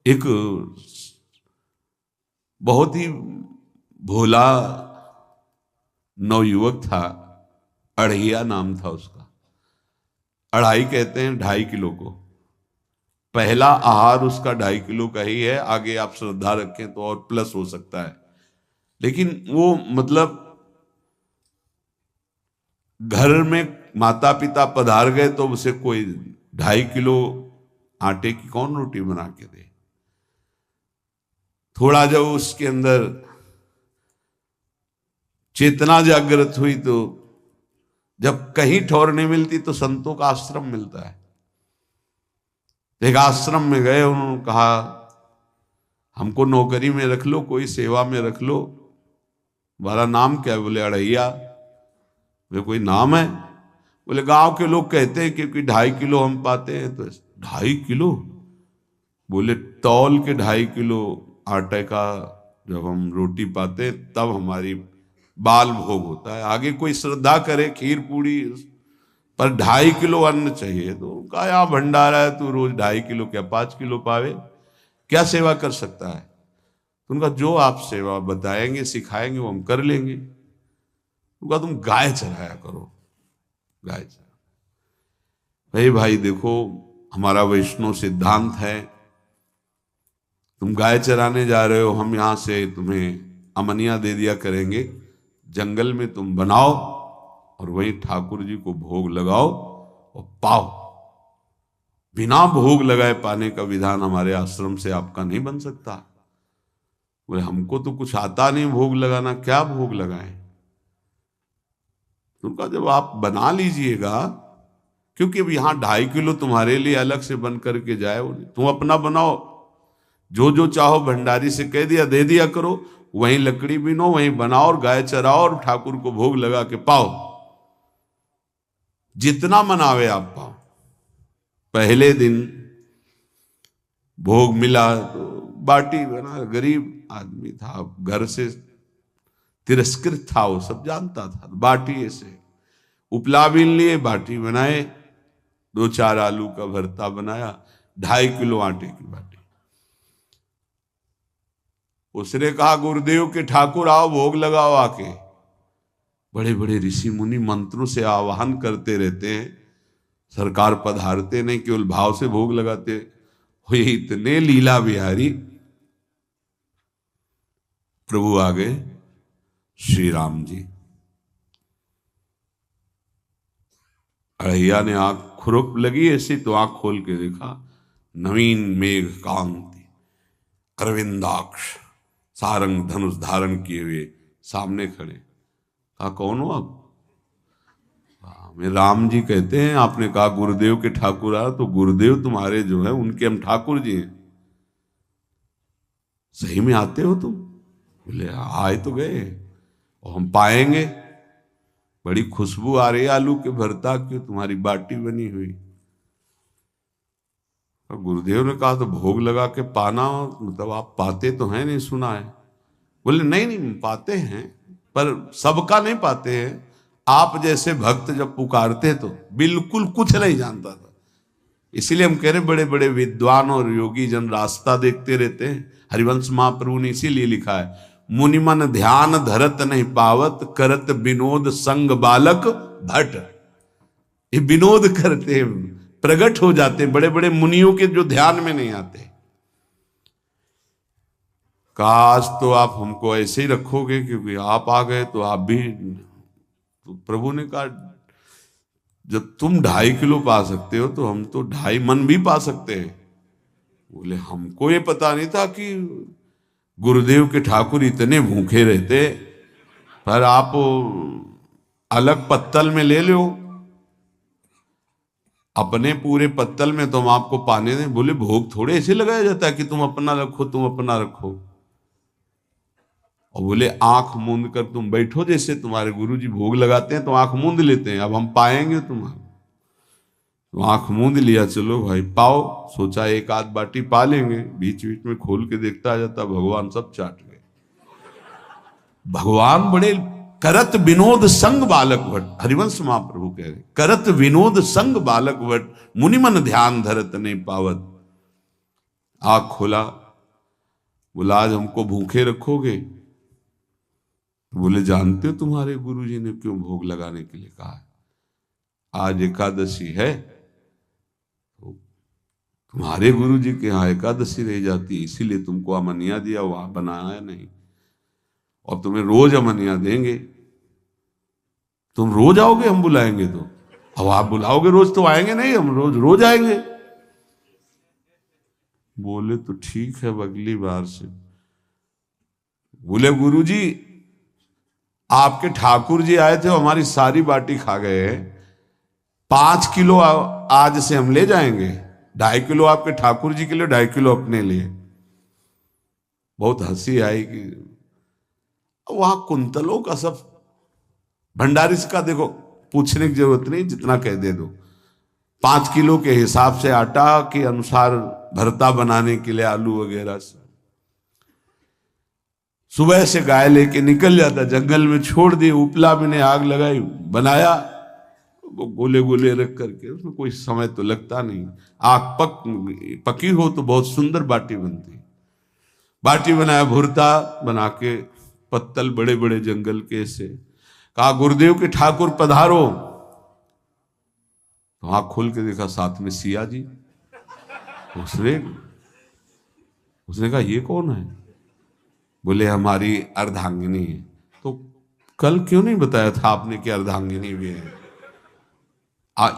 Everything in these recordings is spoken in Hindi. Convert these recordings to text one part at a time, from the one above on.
एक बहुत ही भोला नवयुवक था, अढ़ैया नाम था उसका। अढ़ाई कहते हैं 2.5 किलो को। पहला आहार उसका 2.5 किलो का ही है, आगे आप श्रद्धा रखें तो और प्लस हो सकता है। लेकिन वो मतलब घर में माता पिता पधार गए तो उसे कोई 2.5 किलो आटे की कौन रोटी बना के दे। थोड़ा जब उसके अंदर चेतना जागृत हुई तो जब कहीं ठौर नहीं मिलती तो संतों का आश्रम मिलता है। एक आश्रम में गए, उन्होंने कहा हमको नौकरी में रख लो, कोई सेवा में रख लो। तुम्हारा नाम क्या है? बोले अढ़ैया। वे कोई नाम है? बोले गांव के लोग कहते हैं क्योंकि 2.5 किलो हम पाते हैं। तो 2.5 किलो? बोले तौल के 2.5 किलो आटे का जब हम रोटी पाते तब हमारी बाल भोग होता है। आगे कोई श्रद्धा करे खीर पूड़ी, पर 2.5 किलो अन्न चाहिए। तो कहा यहाँ भंडारा है, तू रोज 2.5 किलो क्या 5 किलो पावे, क्या सेवा कर सकता है? तो उनका जो आप सेवा बताएंगे सिखाएंगे वो हम कर लेंगे। उनका तुम गाय चराया करो, गाय चरा। भाई देखो, हमारा वैष्णव सिद्धांत है, तुम गाय चराने जा रहे हो, हम यहां से तुम्हें अमनिया दे दिया करेंगे, जंगल में तुम बनाओ और वहीं ठाकुर जी को भोग लगाओ और पाओ। बिना भोग लगाए पाने का विधान हमारे आश्रम से आपका नहीं बन सकता। बोले हमको तो कुछ आता नहीं भोग लगाना, क्या भोग लगाएं? उनका जब आप बना लीजिएगा, क्योंकि अब यहां 2.5 किलो तुम्हारे लिए अलग से बन करके जाए, तुम अपना बनाओ। जो जो चाहो भंडारी से कह दिया दे दिया करो, वहीं लकड़ी बीनो, वहीं बनाओ और गाय चराओ और ठाकुर को भोग लगा के पाओ। जितना मनावे आप पाओ। पहले दिन भोग मिला तो बाटी बना, गरीब आदमी था, घर से तिरस्कृत था, वो सब जानता था। बाटी ऐसे उपला बीन लिए, बाटी बनाए, 2-4 आलू का भरता बनाया, 2.5 किलो आटे की बाटी। उसने कहा गुरुदेव के ठाकुर आओ भोग लगाओ आके। बड़े बड़े ऋषि मुनि मंत्रों से आवाहन करते रहते हैं, सरकार पधारते नहीं, केवल भाव से भोग लगाते हुए इतने लीला बिहारी प्रभु आ गए श्री राम जी। अढ़ैया ने आंख खुरक लगी ऐसी तो आंख खोल के देखा, नवीन मेघ कांति, अरविंदाक्ष, सारंग धनुष धारण किए हुए सामने खड़े। कहा कौन हो आप? मैं राम जी कहते हैं। आपने कहा गुरुदेव के ठाकुर आ, तो गुरुदेव तुम्हारे जो है उनके हम ठाकुर जी हैं। सही में आते हो तुम? बोले आए तो गए और हम पाएंगे। बड़ी खुशबू आ रही है आलू के भरता की, तुम्हारी बाटी बनी हुई। और गुरुदेव ने कहा तो भोग लगा के पाना, मतलब आप पाते तो हैं? नहीं सुना है। बोले नहीं नहीं पाते हैं, पर सबका नहीं पाते हैं। आप जैसे भक्त जब पुकारते तो बिल्कुल कुछ नहीं जानता था। इसीलिए हम कह रहे बड़े बड़े विद्वान और योगी जन रास्ता देखते रहते हैं। हरिवंश महाप्रभु ने इसीलिए लिखा है, मुनिमन ध्यान धरत नहीं पावत, करत विनोद संग बालक भट। ये विनोद करते हैं, प्रकट हो जाते हैं, बड़े बड़े मुनियों के जो ध्यान में नहीं आते। काश तो आप हमको ऐसे ही रखोगे, क्योंकि आप आ गए तो आप भी। तो प्रभु ने कहा जब तुम 2.5 किलो पा सकते हो तो हम तो 2.5 मन भी पा सकते हैं। बोले हमको ये पता नहीं था कि गुरुदेव के ठाकुर इतने भूखे रहते, पर आप अलग पत्तल में ले लो, अपने पूरे पत्तल में तो हम आपको पाने दें। बोले भोग थोड़े ऐसे लगाया जाता है कि तुम अपना रखो तुम अपना रखो। और बोले आंख मूंद कर तुम बैठो, जैसे तुम्हारे गुरुजी भोग लगाते हैं तो आंख मूंद लेते हैं, अब हम पाएंगे तुम्हारा। तो आंख मूंद लिया, चलो भाई पाओ। सोचा एक आध बाटी पा लेंगे, बीच बीच में खोल के देखता जाता, भगवान सब चाट गए। भगवान बड़े करत विनोद संग बालक भट, हरिवंश महाप्रभु कह रहे करत विनोद संग बालक भट, मुनिमन ध्यान धरत नहीं पावत। आँख खोला, बोला आज हमको भूखे रखोगे? बोले जानते हो तुम्हारे गुरुजी ने क्यों भोग लगाने के लिए कहा है? आज एकादशी है, तो तुम्हारे गुरुजी के यहाँ एकादशी रह जाती है, इसीलिए तुमको अमनिया दिया, वहां बनाया नहीं, और तुम्हें रोज अमनिया देंगे। तुम रोज आओगे हम बुलाएंगे तो? अब आप बुलाओगे रोज तो आएंगे नहीं, हम रोज रोज आएंगे। बोले तो ठीक है, अगली बार से। बोले गुरुजी आपके ठाकुर जी आए थे, हमारी सारी बाटी खा गए, 5 किलो आज से हम ले जाएंगे, 2.5 किलो आपके ठाकुर जी के लिए, 2.5 किलो अपने लिए। बहुत हंसी आई कि वहां कुंतलों का सब भंडारी का देखो, पूछने की जरूरत नहीं, जितना कह दे दो। 5 किलो के हिसाब से आटा के अनुसार भरता बनाने के लिए आलू वगैरह से सुबह से गाय लेके निकल जाता, जंगल में छोड़ दी, उपला में ने आग लगाई, बनाया, वो गोले गोले रख करके, उसमें कोई समय तो लगता नहीं। आग पकी हो तो बहुत सुंदर बाटी बनती। बाटी बनाया, भुरता बना के, पत्तल बड़े बड़े जंगल के से, कहा गुरुदेव के ठाकुर पधारो। तो आँख खोल के देखा साथ में सिया जी। उसने कहा ये कौन है? बोले हमारी अर्धांगिनी है। तो कल क्यों नहीं बताया था आपने कि अर्धांगिनी भी है?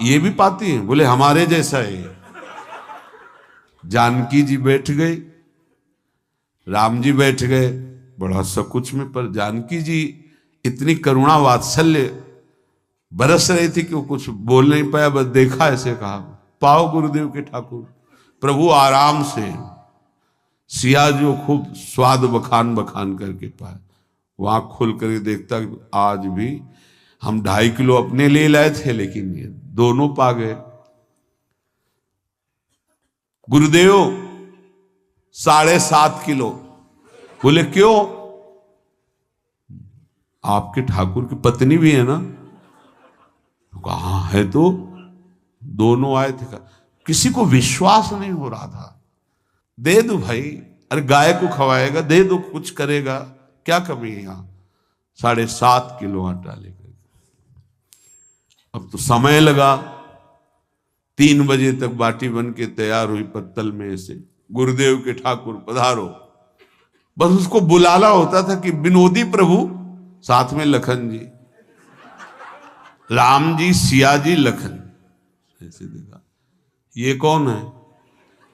ये भी पाती है? बोले हमारे जैसा है। जानकी जी बैठ गई, राम जी बैठ गए, बड़ा सकुच में, पर जानकी जी इतनी करुणा वात्सल्य बरस रही थी कि वो कुछ बोल नहीं पाया, बस देखा, ऐसे कहा पाओ गुरुदेव के ठाकुर। प्रभु आराम से, सिया जो खूब स्वाद बखान बखान करके पाए। वहां खोल करके देखता आज भी हम 2.5 किलो अपने लिए लाए थे, लेकिन ये दोनों पा गए। गुरुदेव 7.5 किलो। बोले क्यों? आपके ठाकुर की पत्नी भी है ना? कहा है, तो दोनों आए थे। किसी को विश्वास नहीं हो रहा था। दे दो भाई, अरे गाय को खवाएगा, दे दो, कुछ करेगा, क्या कमी है यहां? 7.5 किलो आटा लेकर। अब तो समय लगा, 3 बजे तक बाटी बन के तैयार हुई पत्तल में से। गुरुदेव के ठाकुर पधारो, बस उसको बुलाना होता था कि विनोदी प्रभु, साथ में लखन जी, राम जी, सिया जी, लखन। ऐसे देखा, ये कौन है?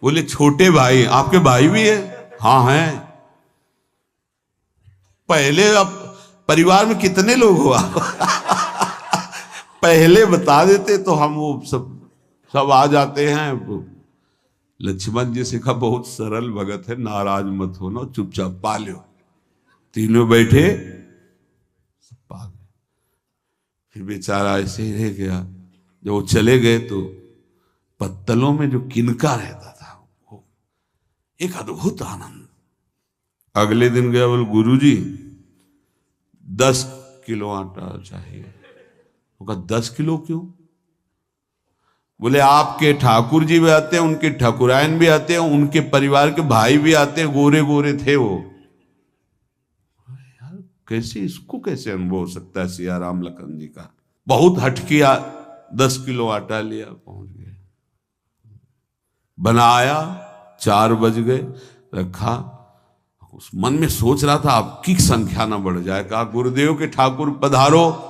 बोले छोटे भाई। आपके भाई भी है? हाँ है। पहले अब परिवार में कितने लोग हो आप? पहले बता देते तो हम वो सब आ जाते हैं। लक्ष्मण जी से कहा बहुत सरल भगत है, नाराज मत होना, चुपचाप पा लो। तीनों बैठे, सब पा गए। फिर बेचारा ऐसे ही रह गया। जब वो चले गए तो पत्तलों में जो किनका रहता था, वो एक अद्भुत आनंद। अगले दिन गया, बोल गुरुजी 10 किलो आटा चाहिए। वो कहा 10 किलो क्यों? बोले आपके ठाकुर जी भी आते हैं, उनके ठाकुरायन भी आते हैं, उनके परिवार के भाई भी आते हैं, गोरे गोरे थे वो। यार कैसे, इसको कैसे अनुभव हो सकता है सिया राम लखन जी का? बहुत हट किया, 10 किलो आटा लिया, पहुंच गए, बनाया, 4 बज गए, रखा। उस मन में सोच रहा था आपकी संख्या ना बढ़ जाए। कहा गुरुदेव के ठाकुर पधारो।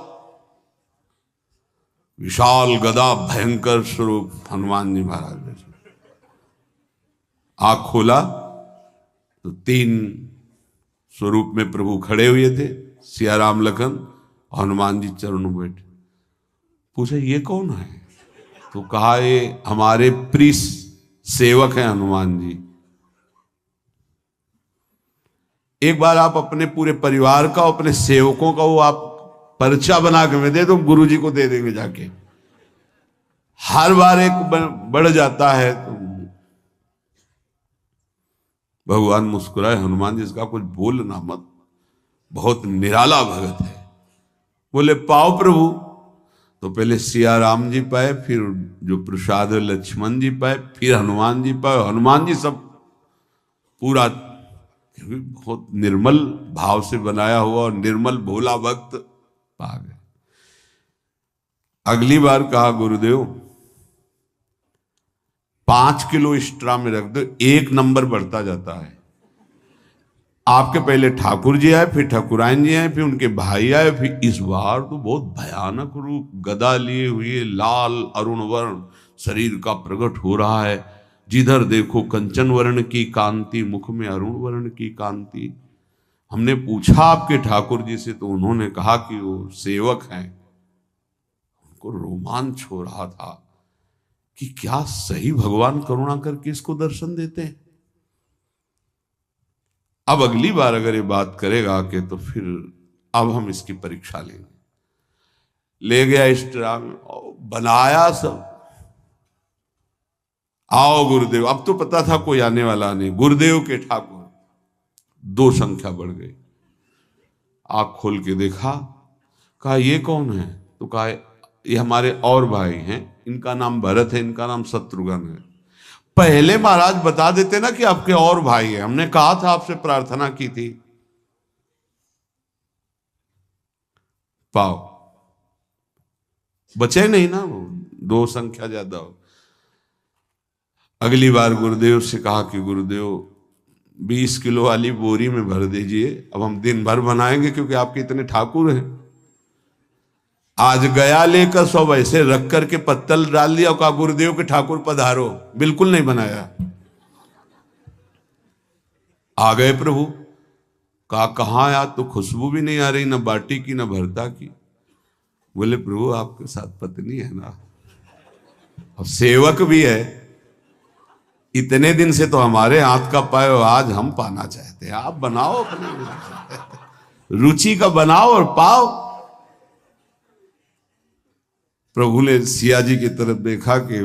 विशाल गदा, भयंकर स्वरूप हनुमान जी महाराज। आंख खोला तो 3 स्वरूप में प्रभु खड़े हुए थे, सिया राम लखन, हनुमान जी चरणों बैठे। पूछा ये कौन है? तो कहा ये हमारे प्रिय सेवक हैं हनुमान जी। एक बार आप अपने पूरे परिवार का, अपने सेवकों का वो आप पर्चा बना के मैं दे दो, गुरु जी को दे देंगे जाके। हर बार एक बढ़ जाता है तो भगवान मुस्कुराए, हनुमान जी इसका कुछ बोलना मत, बहुत निराला भगत है। बोले पाओ प्रभु। तो पहले सिया राम जी पाए, फिर जो प्रसाद लक्ष्मण जी पाए, फिर हनुमान जी पाए। हनुमान जी सब पूरा बहुत निर्मल भाव से बनाया हुआ और निर्मल भोला भक्त पा गए। अगली बार कहा गुरुदेव 5 किलो एक्स्ट्रा में रख दो, 1 नंबर बढ़ता जाता है। आपके पहले ठाकुर जी आए, फिर ठाकुरायन जी आए, फिर उनके भाई आए, फिर इस बार तो बहुत भयानक रूप, गदा लिए हुए, लाल अरुण वर्ण शरीर का प्रकट हो रहा है। जिधर देखो कंचन वर्ण की कांति, मुख में अरुण वर्ण की कांति। हमने पूछा आपके ठाकुर जी से, तो उन्होंने कहा कि वो सेवक हैं। उनको रोमांच हो रहा था कि क्या सही भगवान करुणा करके इसको दर्शन देते हैं। अब अगली बार अगर ये बात करेगा कि तो फिर अब हम इसकी परीक्षा लेंगे। ले गया एक्स्ट्रा में, बनाया सब। आओ गुरुदेव, अब तो पता था कोई आने वाला नहीं। गुरुदेव के ठाकुर 2 संख्या बढ़ गई। आंख खोल के देखा, कहा ये कौन है? तो कहा ये हमारे और भाई हैं, इनका नाम भरत है, इनका नाम शत्रुघ्न है। पहले महाराज बता देते ना कि आपके और भाई हैं, हमने कहा था, आपसे प्रार्थना की थी। पाओ बचे नहीं ना, वो 2 संख्या ज्यादा हो। अगली बार गुरुदेव से कहा कि गुरुदेव 20 किलो वाली बोरी में भर दीजिए, अब हम दिन भर बनाएंगे क्योंकि आपके इतने ठाकुर हैं। आज गया लेकर सब ऐसे रख करके पत्तल डाल दिया, कहा गुरुदेव के ठाकुर पधारो। बिल्कुल नहीं बनाया। आ गए प्रभु, कहा कहाँ यार, तो खुशबू भी नहीं आ रही, ना बाटी की ना भरता की। बोले प्रभु आपके साथ पत्नी है ना, और सेवक भी है, इतने दिन से तो हमारे हाथ का पाए, आज हम पाना चाहते हैं, आप बनाओ अपने रुचि का बनाओ और पाओ। प्रभु ने सिया जी की तरफ देखा कि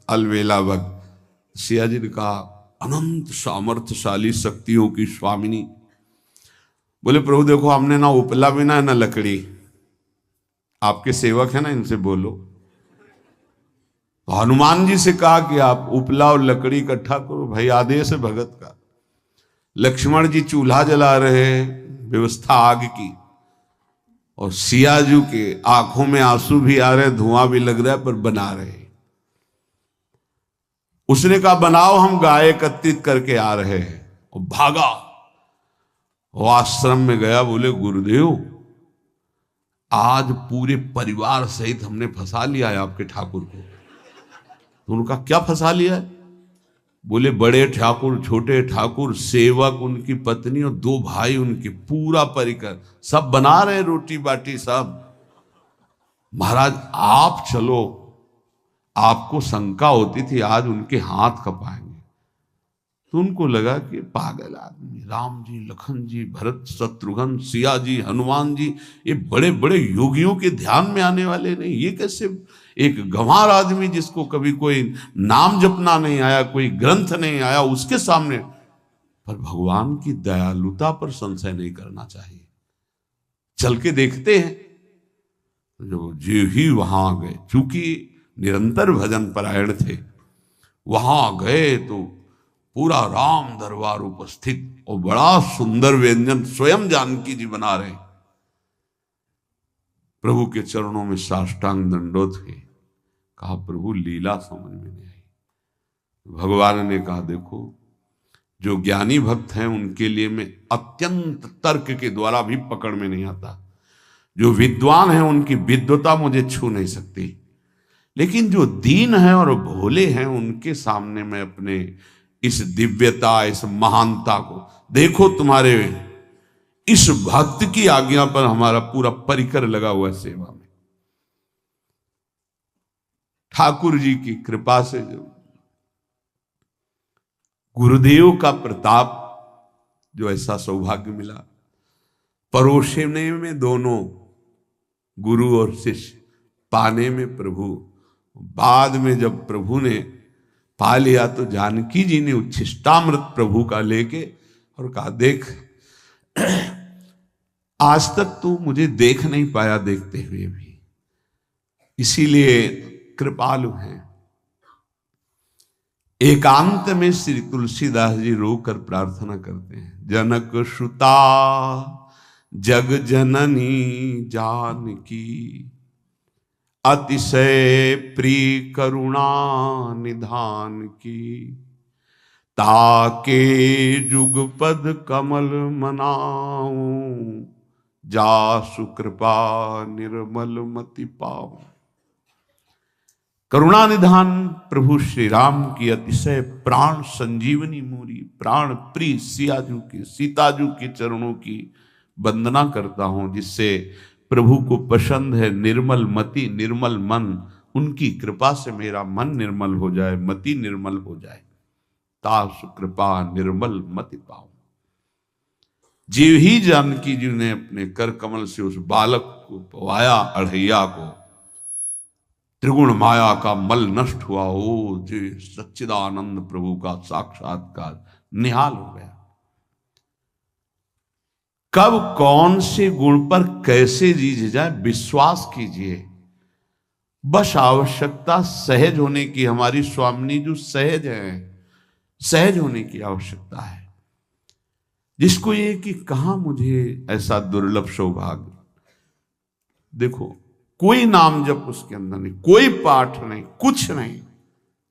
अलवेला वक्त। सिया जी ने कहा अनंत सामर्थ्यशाली शक्तियों की स्वामिनी। बोले प्रभु देखो, हमने ना उपला बिना ना लकड़ी, आपके सेवक है ना, इनसे बोलो। तो हनुमान जी से कहा कि आप उपला और लकड़ी इकट्ठा करो, भाई आदेश है भगत का। लक्ष्मण जी चूल्हा जला रहे हैं, व्यवस्था आग की, और सियाजू के आंखों में आंसू भी आ रहे, धुआं भी लग रहा है, पर बना रहे। उसने कहा बनाओ, हम गाय एकत्रित करके आ रहे हैं, और भागा। वो आश्रम में गया, बोले गुरुदेव आज पूरे परिवार सहित हमने फंसा लिया है आपके ठाकुर को। तो उनका क्या फंसा लिया है? बोले बड़े ठाकुर, छोटे ठाकुर, सेवक, उनकी पत्नी और 2 भाई उनके, पूरा परिकर, सब बना रहे रोटी बाटी सब। महाराज आप चलो, आपको शंका होती थी आज उनके हाथ कपाएंगे। तो उनको लगा कि पागल आदमी, राम जी, लखन जी, भरत, शत्रुघ्न, सिया जी, हनुमान जी, ये बड़े बड़े योगियों के ध्यान में आने वाले नहीं, ये कैसे एक गंवार आदमी जिसको कभी कोई नाम जपना नहीं आया, कोई ग्रंथ नहीं आया, उसके सामने। पर भगवान की दयालुता पर संशय नहीं करना चाहिए। चल के देखते हैं। जो जी ही वहां गए, चूंकि निरंतर भजन परायण थे, वहां गए तो पूरा राम दरबार उपस्थित, और बड़ा सुंदर व्यंजन स्वयं जानकी जी बना रहे। प्रभु के चरणों में साष्टांग दंडोत है। कहा प्रभु लीला समझ में नहीं आई। भगवान ने कहा देखो, जो ज्ञानी भक्त हैं उनके लिए मैं अत्यंत तर्क के द्वारा भी पकड़ में नहीं आता। जो विद्वान हैं उनकी विद्वता मुझे छू नहीं सकती, लेकिन जो दीन हैं और भोले हैं उनके सामने मैं अपने इस दिव्यता, इस महानता को देखो। तुम्हारे इस भक्त की आज्ञा पर हमारा पूरा परिकर लगा हुआ है सेवा में। ठाकुर जी की कृपा से जो गुरुदेव का प्रताप, जो ऐसा सौभाग्य मिला, परोसने में दोनों गुरु और शिष्य, पाने में प्रभु। बाद में जब प्रभु ने पा लिया तो जानकी जी ने उच्छिष्टामृत प्रभु का लेके और कहा देख, आज तक तू मुझे देख नहीं पाया देखते हुए भी, इसीलिए कृपालु हैं। एकांत में श्री तुलसीदास जी रोकर प्रार्थना करते हैं, जनक सुता जग जननी जानकी, अतिशय प्रिय करुणा निधान की, ताके जुगपद कमल मनाऊं, जा सुकृपा निर्मल मति पाऊं। करुणा निधान प्रभु श्री राम की अतिशय प्राण संजीवनी मूरी, प्राण प्रिय सीताजू के चरणों की वंदना करता हूं, जिससे प्रभु को पसंद है निर्मल मति निर्मल मन। उनकी कृपा से मेरा मन निर्मल हो जाए, मति निर्मल हो जाए। ता सुकृपा निर्मल मति पाऊं। जीव ही जानकी जी ने अपने कर कमल से उस बालक को पवाया, अढ़ैया को, त्रिगुण माया का मल नष्ट हुआ। ओ जी सच्चिदानंद प्रभु का साक्षात्कार निहाल हो गया। कब कौन से गुण पर कैसे जीज जाए विश्वास कीजिए, बस आवश्यकता सहज होने की। हमारी स्वामिनी जो सहज है, सहज होने की आवश्यकता है। जिसको ये कि कहां मुझे ऐसा दुर्लभ सौभाग्य, देखो कोई नाम जप उसके अंदर नहीं, कोई पाठ नहीं, कुछ नहीं।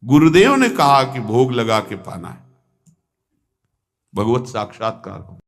गुरुदेव ने कहा कि भोग लगा के पाना है, भगवत साक्षात्कार हो।